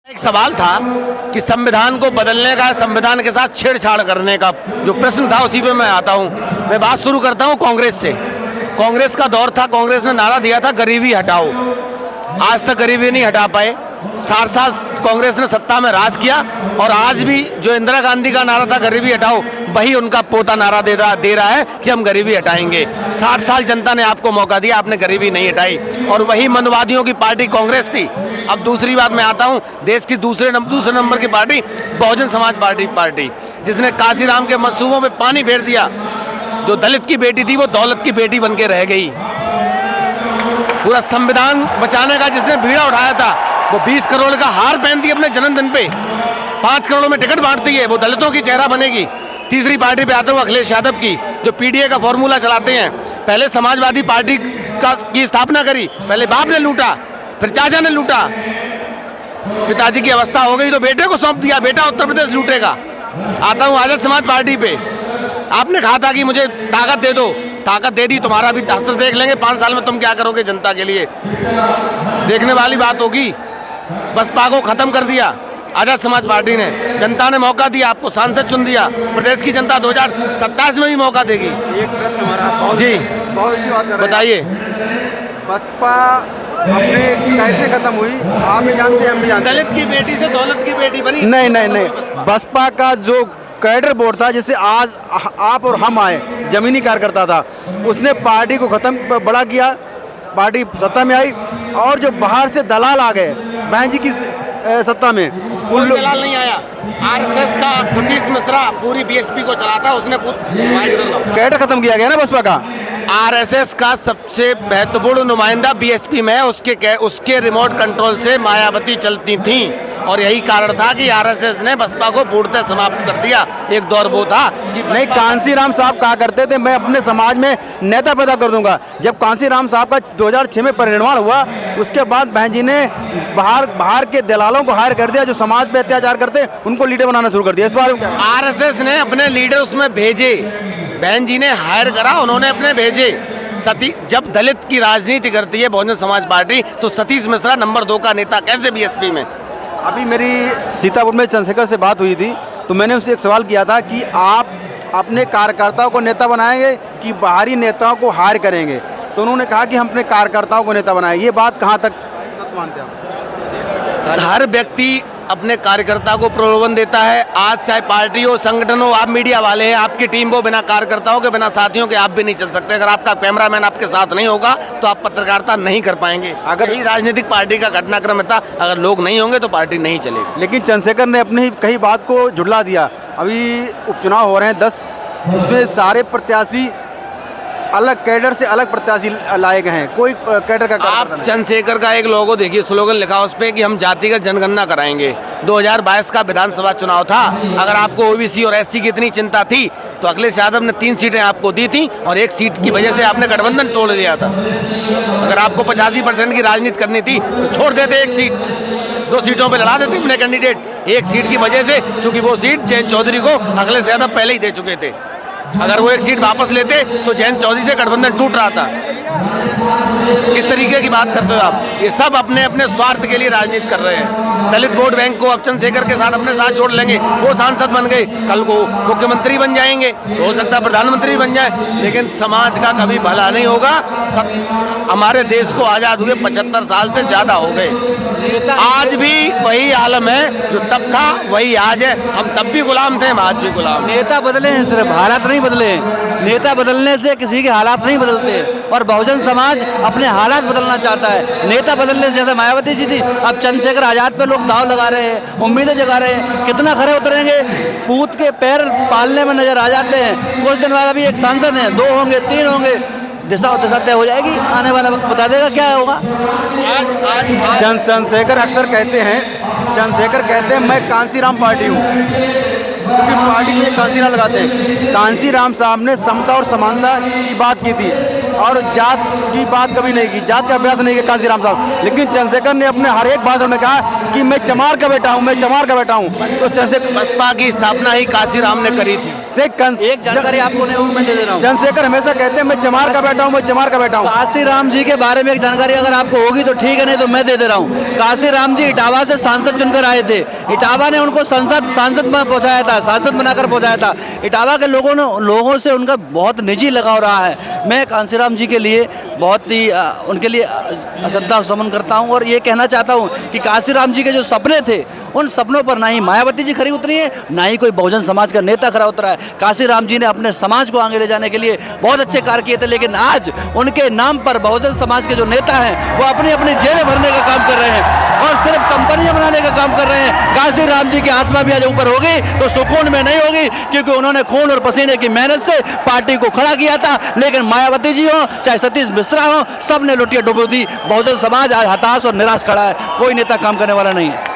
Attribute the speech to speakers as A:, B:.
A: एक सवाल था कि संविधान को बदलने का, संविधान के साथ छेड़छाड़ करने का जो प्रश्न था, उसी पे मैं आता हूँ। मैं बात शुरू करता हूँ कांग्रेस से। कांग्रेस का दौर था, कांग्रेस ने नारा दिया था गरीबी हटाओ। आज तक गरीबी नहीं हटा पाए। 60 साल कांग्रेस ने सत्ता में राज किया और आज भी जो इंदिरा गांधी का नारा था गरीबी हटाओ, वही उनका पोता नारा दे रहा है कि हम गरीबी हटाएंगे। 60 साल जनता ने आपको मौका दिया, आपने गरीबी नहीं हटाई और वही मनवादियों की पार्टी कांग्रेस थी। अब दूसरी बात मैं आता हूं, देश की दूसरे नंबर की पार्टी बहुजन समाज पार्टी जिसने काशीराम के मंसूबों में पानी फेर दिया। जो दलित की बेटी थी वो दौलत की बेटी बन के रह गई। पूरा संविधान बचाने का जिसने बीड़ा उठाया था वो 20 करोड़ का हार पहनती है अपने जन्मदिन पे, 5 करोड़ में टिकट बांटती है, वो दलितों की चेहरा बनेगी। तीसरी पार्टी पे आता हूँ अखिलेश यादव की, जो पीडीए का फॉर्मूला चलाते हैं। पहले समाजवादी पार्टी की स्थापना करी, पहले बाप ने लूटा, फिर चाचा ने लूटा, पिताजी की अवस्था हो गई तो बेटे को सौंप दिया, बेटा उत्तर प्रदेश लूटेगा। आता हूँ आजाद समाज पार्टी पे। आपने कहा था कि मुझे ताकत दे दो, ताकत दे दी, तुम्हारा भी असर देख लेंगे 5 साल में तुम क्या करोगे जनता के लिए, देखने वाली बात होगी। बसपा को खत्म कर दिया आजाद समाज पार्टी ने, जनता ने मौका दिया, आपको सांसद चुन दिया। प्रदेश की जनता 2027 में भी मौका देगी।
B: एक प्रश्न हमारा
A: जी,
B: बहुत अच्छी बात कर रहे हैं।
A: बताइए
B: बसपा अपने कैसे खत्म हुई, आप भी जानते हैं, हम भी जानते हैं।
A: दलित की बेटी से दौलत की बेटी बनी।
B: नहीं, बसपा का जो कैडर बोर्ड था, जैसे आज आप और हम आए, जमीनी कार्यकर्ता था, उसने पार्टी को खत्म बड़ा किया, पार्टी सत्ता में आई। और जो बाहर से दलाल आ गए बहन जी की सत्ता में,
A: कोई दलाल नहीं आया। आरएसएस का सतीश मिश्रा पूरी बीएसपी को चलाता, उसने
B: कैडर खत्म किया गया ना बसपा का।
A: आरएसएस का सबसे महत्वपूर्ण नुमाइंदा बीएसपी में, उसके रिमोट कंट्रोल से मायावती चलती थी और यही कारण था कि आरएसएस ने बसपा को पूर्णतः समाप्त कर दिया। एक दौर वो था कि
B: नहीं, कांसीराम साहब कहा करते थे मैं अपने समाज में नेता पैदा कर दूंगा। जब कांसीराम साहब का 2006 में परिनिर्वाण हुआ, उसके बाद बहन जी ने बाहर के दलालों को हायर कर दिया, जो समाज पे अत्याचार करते उनको लीडर बनाना शुरू कर दिया। इस बारे में
A: आरएसएस ने अपने लीडर उसमें भेजे, बहन जी ने हायर करा, उन्होंने अपने भेजे। जब दलित की राजनीति करती है बहुजन समाज पार्टी, तो सतीश मिश्रा नंबर 2 का नेता कैसे बीएसपी में?
B: अभी मेरी सीतापुर में चंद्रशेखर से बात हुई थी, तो मैंने उससे एक सवाल किया था कि आप अपने कार्यकर्ताओं को नेता बनाएंगे कि बाहरी नेताओं को हायर करेंगे, तो उन्होंने कहा कि हम अपने कार्यकर्ताओं को नेता बनाएंगे। ये बात कहाँ तक सत्य मानते हैं?
A: हर व्यक्ति अपने कार्यकर्ता को प्रलोभन देता है। आज चाहे पार्टी हो, संगठन हो, आप मीडिया वाले हैं, आपकी टीम वो, बिना कार्यकर्ताओं के, बिना साथियों के आप भी नहीं चल सकते। अगर आपका कैमरामैन आपके साथ नहीं होगा तो आप पत्रकारिता नहीं कर पाएंगे। अगर ही राजनीतिक पार्टी का घटनाक्रम था, अगर लोग नहीं होंगे तो पार्टी नहीं चलेगी।
B: लेकिन चंद्रशेखर ने अपने ही कई बात को झुठला दिया। अभी उपचुनाव हो रहे हैं 10, उसमें सारे प्रत्याशी अलग कैडर से अलग प्रत्याशी लाए गए हैं, कोई कैडर का
A: आप चंद्रशेखर का एक लोगो देखिए, स्लोगन लिखा उस पे कि हम जातिगत जनगणना कराएंगे। 2022 का विधानसभा चुनाव था, अगर आपको ओबीसी और एससी की इतनी चिंता थी तो अखिलेश यादव ने 3 सीटें आपको दी थी और 1 सीट की वजह से आपने गठबंधन तोड़ दिया था। अगर आपको 85% की राजनीति करनी थी तो छोड़ देते 1 सीट, 2 सीटों पर लड़ा देते अपने कैंडिडेट। 1 सीट की वजह से, चूंकि वो सीट जयंत चौधरी को अखिलेश यादव पहले ही दे चुके थे, अगर वो 1 सीट वापस लेते तो जयंत चौधरी से गठबंधन टूट रहा था। किस तरीके की बात करते हो आप? ये सब अपने अपने स्वार्थ के लिए राजनीति कर रहे हैं। दलित वोट बैंक को अब चंद्रशेखर के साथ अपने साथ जोड़ लेंगे, वो सांसद बन गए, कल को मुख्यमंत्री बन जाएंगे, हो सकता है प्रधानमंत्री बन जाए, लेकिन समाज का कभी भला नहीं होगा। हमारे देश को आज़ाद हुए 75 साल से ज़्यादा हो गए, आज भी वही आलम है जो तब था वही आज है। हम तब भी गुलाम थे, हम आज भी गुलाम।
C: नेता बदले हैं, सिर्फ हालात नहीं बदले। नेता बदलने से किसी के हालात नहीं बदलते और बहुजन समाज अपने हालात बदलना चाहता है। नेता बदलने से, जैसे मायावती जी थी, अब चंद्रशेखर आजाद पे लोग दाव लगा रहे हैं, उम्मीदें जगा रहे हैं। कितना खरे उतरेंगे, पूत के पैर पालने में नजर आ जाते हैं। कुछ दिन बाद अभी 1 सांसद हैं, 2 होंगे, 3 होंगे, दिशा तय हो जाएगी। आने वाला वक्त बता देगा क्या होगा।
B: चंद्रशेखर अक्सर कहते हैं मैं कांसीराम पार्टी हूँ, क्योंकि पार्टी में कांसीराम लगाते हैं। कांसीराम साहब ने समता और समानता की बात की थी और जात की बात कभी नहीं की, जात का अभ्यास नहीं किया कांसीराम साहब। लेकिन चंद्रशेखर ने अपने हर एक भाषण में कहा कि मैं चमार का बेटा हूँ, मैं चमार का बेटा हूँ। तो चंद्रशेखर,
A: बसपा की स्थापना ही कांसीराम ने करी थी।
B: देख
C: एक जानकारी आपको नहीं होगी, मैं दे रहा हूँ।
B: चंद्रशेखर हमेशा कहते हैं मैं चमार का बेटा हूँ, मैं चमार का बेटा हूँ।
C: काशी राम जी के बारे में एक जानकारी अगर आपको होगी तो ठीक है, नहीं तो मैं दे रहा हूँ। काशी राम जी इटावा से सांसद चुनकर आए थे। इटावा ने उनको सांसद में पहुंचाया था, सांसद बनाकर पहुंचाया था। इटावा के लोगों से उनका बहुत निजी लगाव रहा है। मैं कांसीराम जी के लिए बहुत ही उनके लिए श्रद्धा सुमन करता हूं और ये कहना चाहता हूं कि कांसीराम जी के जो सपने थे उन सपनों पर ना ही मायावती जी खरी उतरी है, ना ही कोई बहुजन समाज का नेता खरा उतरा है। कांसीराम जी ने अपने समाज को आगे ले जाने के लिए बहुत अच्छे कार्य किए थे, लेकिन आज उनके नाम पर बहुजन समाज के जो नेता हैं वो अपनी अपनी जेबें भरने का काम कर रहे हैं और सिर्फ कंपनियां बनाने का काम कर रहे हैं। कांसीराम जी की आत्मा भी आज ऊपर होगी तो सुकून में नहीं होगी, क्योंकि उन्होंने खून और पसीने की मेहनत से पार्टी को खड़ा किया था। लेकिन मायावती जी हो चाहे सतीश मिश्रा हो, सब ने लुटिया डुबो दी। बहुजन समाज आज हताश और निराश खड़ा है, कोई नेता काम करने वाला नहीं है।